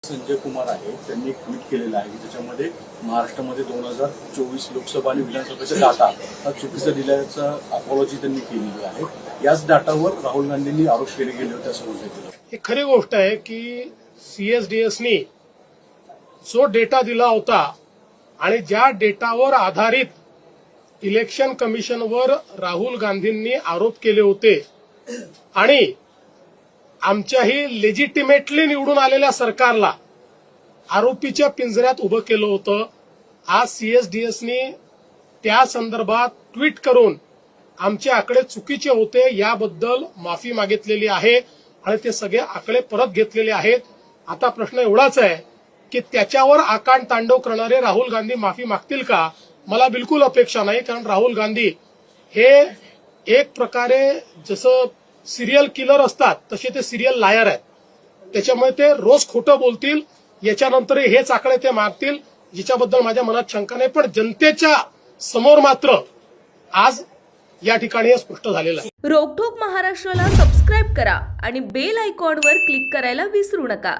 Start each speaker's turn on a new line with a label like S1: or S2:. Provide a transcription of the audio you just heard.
S1: संजय कुमार आहे त्यांनी एक ट्विट केलेलं आहे की त्याच्यामध्ये महाराष्ट्रामध्ये 2024 लोकसभा आणि विधानसभेचा डाटा हा चुकीचा दिल्याचा अपॉलॉजी त्यांनी केलेली आहे। याच डाटावर राहुल गांधींनी आरोप केले गेले होते असं म्हटलं गेलं।
S2: ही खरी गोष्ट आहे की सीएसडीएसनी जो डेटा दिला होता आणि ज्या डेटावर आधारित इलेक्शन कमिशनवर राहुल गांधींनी आरोप केले होते आणि आमच्याही लेजिटिमेटली निवडून आलेल्या सरकारला आरोपीच्या पिंजऱ्यात उभं केलं होतं। आज सीएसडीएसनी त्या संदर्भात ट्विट करून आमचे आकडे चुकीचे होते याबद्दल माफी मागितलेली आहे आणि ते सगळे आकडे परत घेतलेले आहेत। आता प्रश्न एवढाच आहे की त्याच्यावर आकांड तांडव करणारे राहुल गांधी माफी मागतील का? मला बिलकुल अपेक्षा नाही, कारण राहुल गांधी हे एक प्रकारे जसं सिरियल किलर असतात तसे ते सिरियल लायर आहेत। त्याच्यामुळे ते रोज खोटं बोलतील, याच्यानंतर हेच आकडे ते मागतील, जिच्याबद्दल माझ्या मनात शंका नाही। पण जनतेच्या समोर मात्र आज या ठिकाणी हे स्पष्ट झालेलं आहे।
S3: रोकठोक महाराष्ट्राला सबस्क्राईब करा आणि बेल आयकॉनवर क्लिक करायला विसरू नका।